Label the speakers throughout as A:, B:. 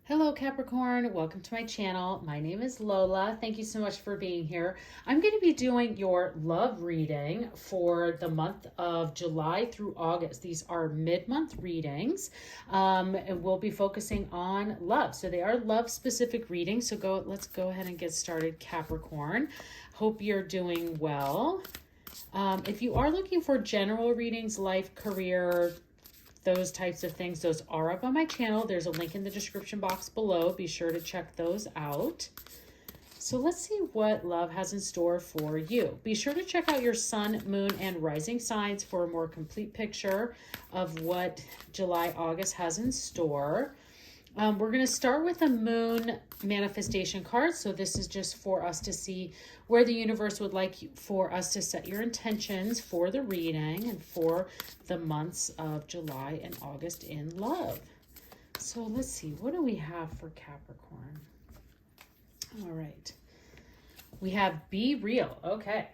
A: Hello Capricorn, welcome to my channel. My name is Lola. Thank you so much for being here. I'm going to be doing your love reading for the month of July through August. These are mid-month readings, and we'll be focusing on love. So they are love-specific readings. So let's go ahead and get started, Capricorn. Hope you're doing well. If you are looking for general readings, life, career, those types of things, those are up on my channel. There's a link in the description box below. Be sure to check those out. So let's see what love has in store for you. Be sure to check out your sun, moon, and rising signs for a more complete picture of what July, August has in store. We're going to start with a moon manifestation card. So this is just for us to see where the universe would like for us to set your intentions for the reading and for the months of July and August in love. So let's see, what do we have for Capricorn? All right. We have Be Real. Okay.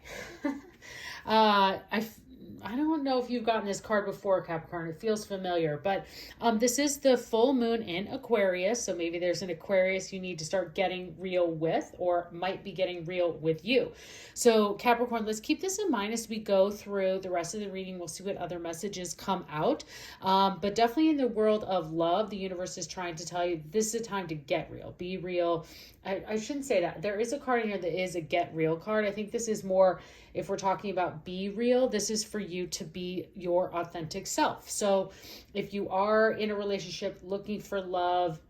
A: I don't know if you've gotten this card before, Capricorn. It feels familiar, but this is the full moon in Aquarius. So maybe there's an Aquarius you need to start getting real with, or might be getting real with you. So Capricorn, let's keep this in mind as we go through the rest of the reading. We'll see what other messages come out. But definitely in the world of love, the universe is trying to tell you this is a time to get real, be real. I shouldn't say that. There is a card in here that is a get real card. I think this is more, if we're talking about be real, this is for you to be your authentic self. So if you are in a relationship looking for love,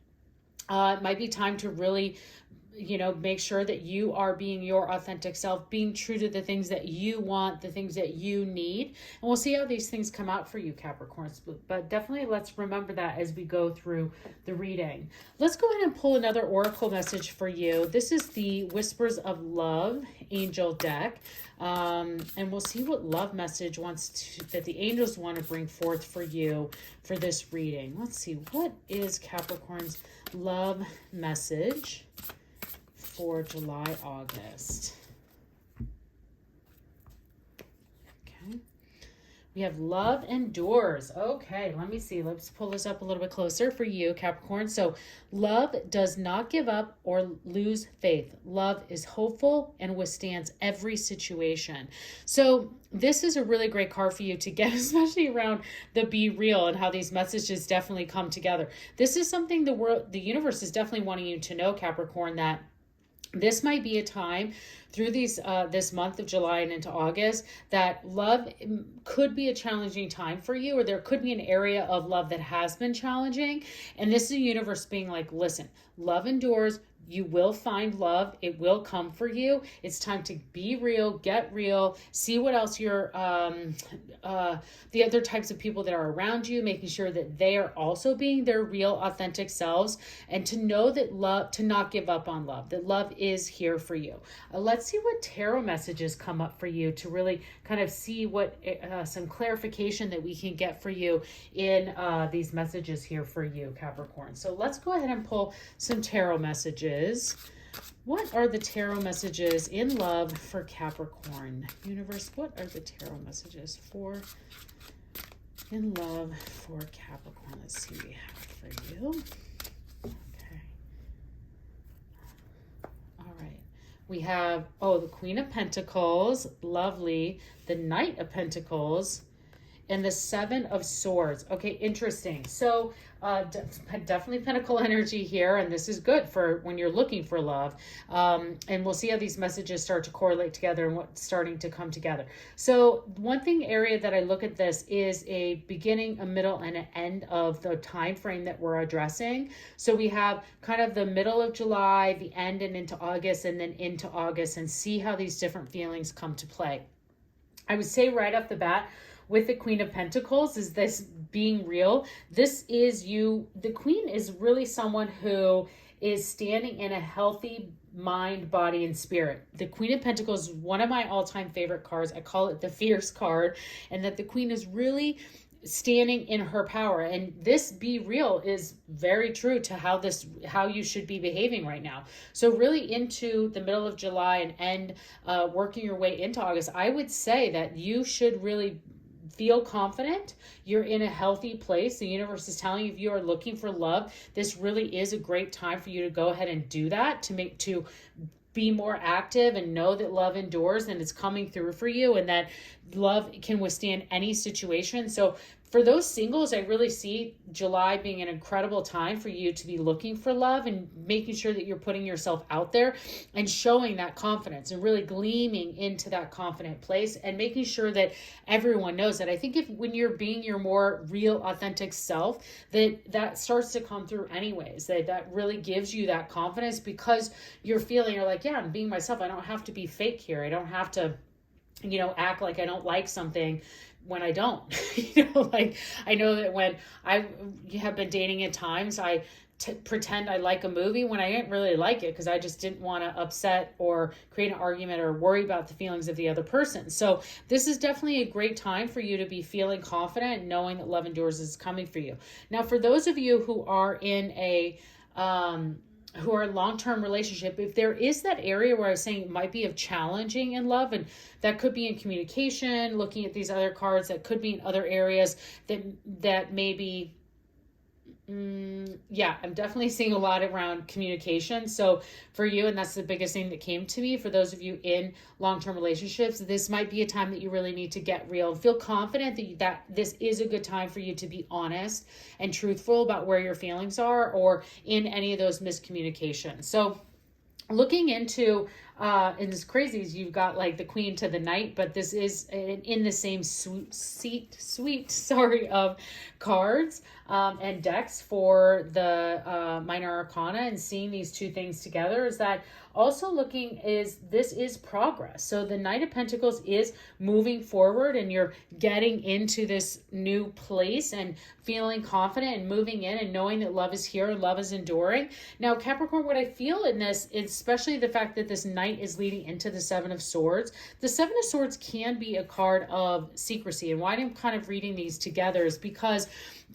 A: it might be time to really, make sure that you are being your authentic self, being true to the things that you want, the things that you need. And we'll see how these things come out for you, Capricorns. But definitely let's remember that as we go through the reading. Let's go ahead and pull another oracle message for you. This is the Whispers of Love angel deck. And we'll see what love message that the angels want to bring forth for you for this reading. Let's see, what is Capricorn's love message for July, August? Okay. We have love endures. Okay, let me see. Let's pull this up a little bit closer for you, Capricorn. So love does not give up or lose faith. Love is hopeful and withstands every situation. So this is a really great card for you to get, especially around the be real and how these messages definitely come together. This is something the universe is definitely wanting you to know, Capricorn, that this might be a time through this month of July and into August that love could be a challenging time for you, or there could be an area of love that has been challenging. And this is the universe being like, listen, love endures. You will find love. It will come for you. It's time to be real, get real, see what else the other types of people that are around you, making sure that they are also being their real, authentic selves, and to know that love, to not give up on love, that love is here for you. Let's see what tarot messages come up for you to really kind of see what some clarification that we can get for you in these messages here for you, Capricorn. So let's go ahead and pull some tarot messages. What are the tarot messages in love for Capricorn? Universe, what are the tarot messages in love for Capricorn? Let's see what we have for you. Okay. All right. We have, the Queen of Pentacles, lovely. The Knight of Pentacles, and the Seven of Swords. Okay, interesting. So definitely Pentacle energy here, and this is good for when you're looking for love. And we'll see how these messages start to correlate together and what's starting to come together. So one area that I look at this is a beginning, a middle, and an end of the time frame that we're addressing. So we have kind of the middle of July, the end, and into August, and then into August, and see how these different feelings come to play. I would say right off the bat, with the Queen of Pentacles, is this being real. This is you. The Queen is really someone who is standing in a healthy mind, body, and spirit. The Queen of Pentacles is one of my all-time favorite cards. I call it the fierce card, and that the Queen is really standing in her power. And this be real is very true to how you should be behaving right now. So really into the middle of July and working your way into August, I would say that you should really feel confident. You're in a healthy place. The universe is telling you, if you are looking for love, this really is a great time for you to go ahead and do that, to be more active and know that love endures and it's coming through for you, and that love can withstand any situation. So for those singles, I really see July being an incredible time for you to be looking for love and making sure that you're putting yourself out there and showing that confidence and really gleaming into that confident place and making sure that everyone knows that. I think when you're being your more real, authentic self, that starts to come through anyways, that really gives you that confidence, because you're like, yeah, I'm being myself. I don't have to be fake here. I don't have to, act like I don't like something when I don't. Like, I know that when I have been dating at times, I pretend I like a movie when I didn't really like it, because I just didn't want to upset or create an argument or worry about the feelings of the other person. So this is definitely a great time for you to be feeling confident and knowing that love endures is coming for you. Now, for those of you who are in a long-term relationship, if there is that area where I was saying it might be of challenging in love, and that could be in communication, looking at these other cards, that could be in other areas that maybe, I'm definitely seeing a lot around communication. So for you, and that's the biggest thing that came to me, for those of you in long-term relationships, this might be a time that you really need to get real and feel confident that this is a good time for you to be honest and truthful about where your feelings are, or in any of those miscommunications. So looking into, and it's crazy, you've got like the Queen to the Knight, but this is in the same suite of cards and decks for the Minor Arcana, and seeing these two things together is that also this is progress. So the Knight of Pentacles is moving forward, and you're getting into this new place and feeling confident and moving in and knowing that love is here and love is enduring. Now, Capricorn, what I feel in this, especially the fact that this Knight is leading into the Seven of Swords. The Seven of Swords can be a card of secrecy. And why I'm kind of reading these together is because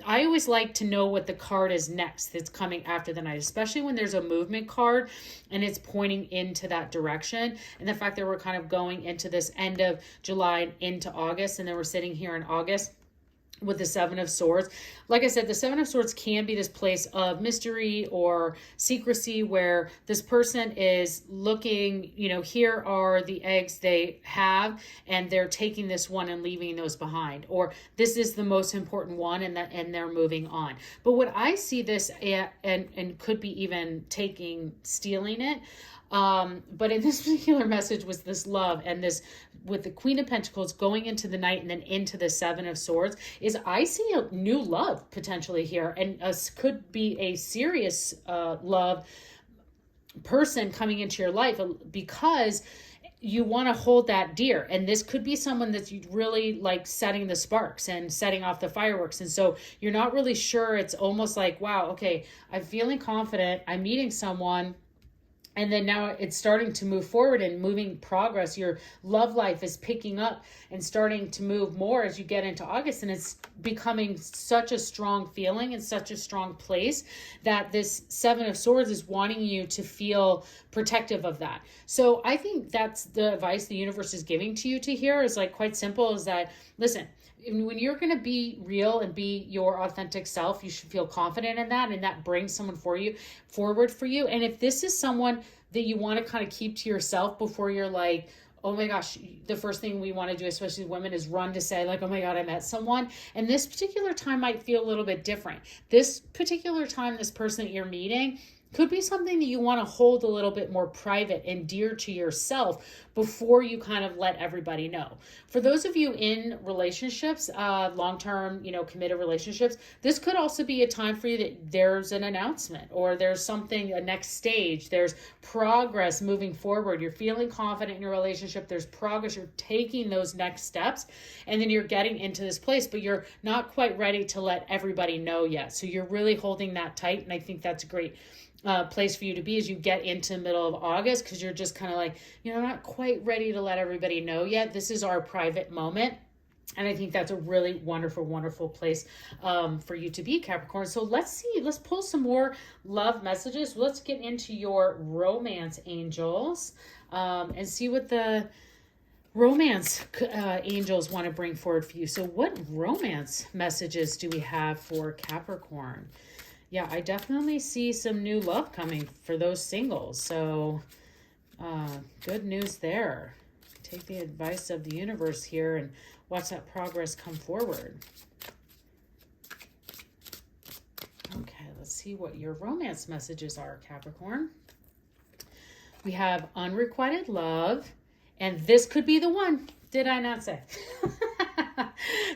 A: I always like to know what the card is next that's coming after the Knight, especially when there's a movement card and it's pointing into that direction. And the fact that we're kind of going into this end of July and into August, and then we're sitting here in August with the Seven of Swords. Like I said, the Seven of Swords can be this place of mystery or secrecy, where this person is looking, here are the eggs they have, and they're taking this one and leaving those behind, or this is the most important one, and they're moving on. But what I see this and could be even stealing it. But in this particular message was this love, and this with the Queen of Pentacles going into the Knight and then into the Seven of Swords, is I see a new love potentially here, and could be a serious love person coming into your life, because you want to hold that dear. And this could be someone that's really like setting the sparks and setting off the fireworks. And so you're not really sure. It's almost like, wow, okay, I'm feeling confident. I'm meeting someone. And then now it's starting to move forward and moving progress. Your love life is picking up and starting to move more as you get into August. And it's becoming such a strong feeling and such a strong place that this Seven of Swords is wanting you to feel protective of that. So I think that's the advice the universe is giving to you to hear, is like quite simple, is that, listen, when you're going to be real and be your authentic self, you should feel confident in that, and that brings someone forward for you. And if this is someone that you want to kind of keep to yourself before you're like, oh my gosh, the first thing we want to do, especially women, is run to say like, oh my God, I met someone. And this particular time might feel a little bit different. This particular time, this person that you're meeting could be something that you want to hold a little bit more private and dear to yourself before you kind of let everybody know. For those of you in relationships, long-term, committed relationships, this could also be a time for you that there's an announcement, or there's something, a next stage, there's progress moving forward. You're feeling confident in your relationship. There's progress. You're taking those next steps, and then you're getting into this place, but you're not quite ready to let everybody know yet. So you're really holding that tight. And I think that's a great place for you to be as you get into the middle of August, because you're just kind of like, not quite ready to let everybody know yet. This is our private moment. And I think that's a really wonderful, wonderful place for you to be, Capricorn. So let's pull some more love messages. Let's get into your romance angels and see what the romance angels want to bring forward for you. So what romance messages do we have for Capricorn? Yeah, I definitely see some new love coming for those singles. So good news there. Take the advice of the universe here and watch that progress come forward. Okay, let's see what your romance messages are, Capricorn. We have unrequited love, and this could be the one. Did I not say?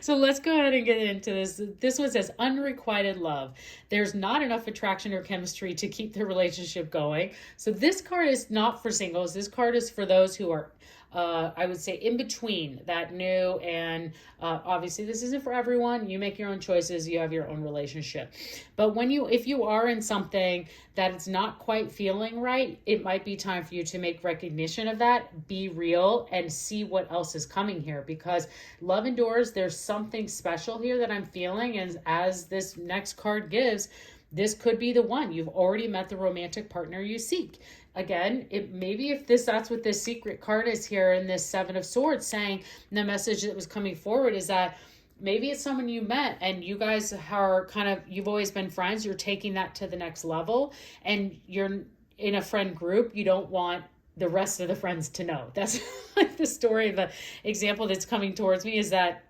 A: So let's go ahead and get into this. This one says unrequited love. There's not enough attraction or chemistry to keep the relationship going. So this card is not for singles. This card is for those who are, I would say, in between that new and obviously this isn't for everyone. You make your own choices. You have your own relationship. But if you are in something that it's not quite feeling right, it might be time for you to make recognition of that, be real, and see what else is coming here. Because love endures, there's something special here that I'm feeling. And as this next card gives, this could be the one. You've already met the romantic partner you seek. Again, that's what this secret card is here in this Seven of Swords saying. The message that was coming forward is that maybe it's someone you met and you guys are you've always been friends. You're taking that to the next level and you're in a friend group. You don't want the rest of the friends to know. That's like the story, the example that's coming towards me is that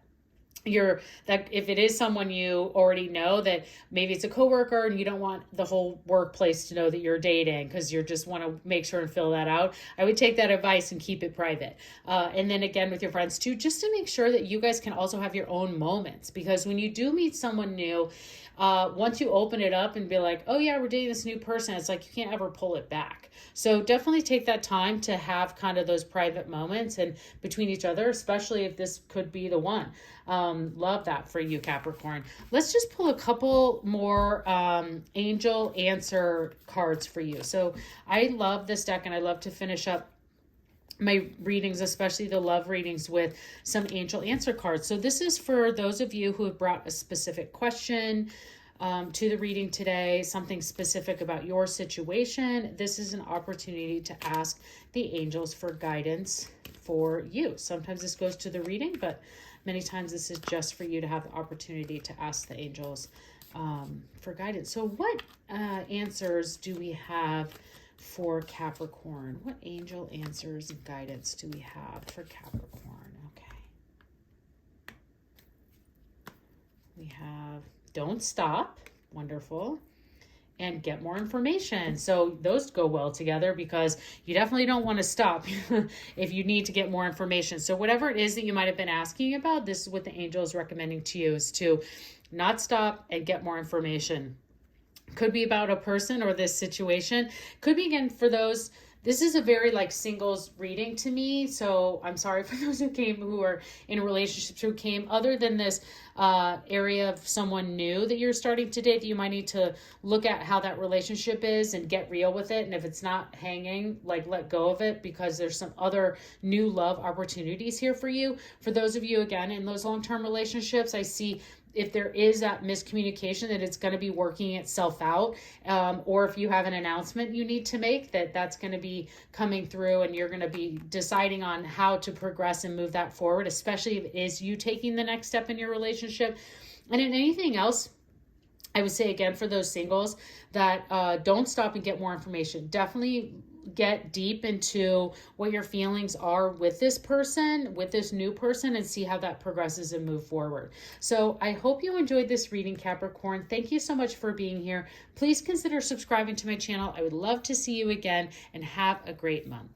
A: if it is someone you already know, that maybe it's a coworker and you don't want the whole workplace to know that you're dating because you just want to make sure and fill that out, I would take that advice and keep it private. And then again with your friends too, just to make sure that you guys can also have your own moments, because when you do meet someone new, once you open it up and be like, oh yeah, we're dating this new person, it's like you can't ever pull it back. So definitely take that time to have kind of those private moments and between each other, especially if this could be the one. Love that for you, Capricorn. Let's just pull a couple more angel answer cards for you. So I love this deck and I love to finish up my readings, especially the love readings, with some angel answer cards. So this is for those of you who have brought a specific question to the reading today, something specific about your situation. This is an opportunity to ask the angels for guidance for you. Sometimes this goes to the reading, but many times this is just for you to have the opportunity to ask the angels for guidance. So what answers do we have for Capricorn? What angel answers and guidance do we have for Capricorn? Okay. We have don't stop. Wonderful. And get more information. So those go well together because you definitely don't want to stop if you need to get more information. So whatever it is that you might have been asking about, this is what the angel is recommending to you, is to not stop and get more information. Could be about a person or this situation. Could be, again, for those, this is a very singles reading to me. So I'm sorry for those who are in relationships who came, other than this area of someone new that you're starting to date, that you might need to look at how that relationship is and get real with it. And if it's not hanging, let go of it, because there's some other new love opportunities here for you. For those of you, again, in those long-term relationships, I see if there is that miscommunication, that it's going to be working itself out, or if you have an announcement you need to make, that's going to be coming through and you're going to be deciding on how to progress and move that forward, especially if it is you taking the next step in your relationship. And in anything else, I would say, again, for those singles, that don't stop and get more information. Definitely get deep into what your feelings are with this person, with this new person, and see how that progresses and move forward. So I hope you enjoyed this reading, Capricorn. Thank you so much for being here. Please consider subscribing to my channel. I would love to see you again, and have a great month.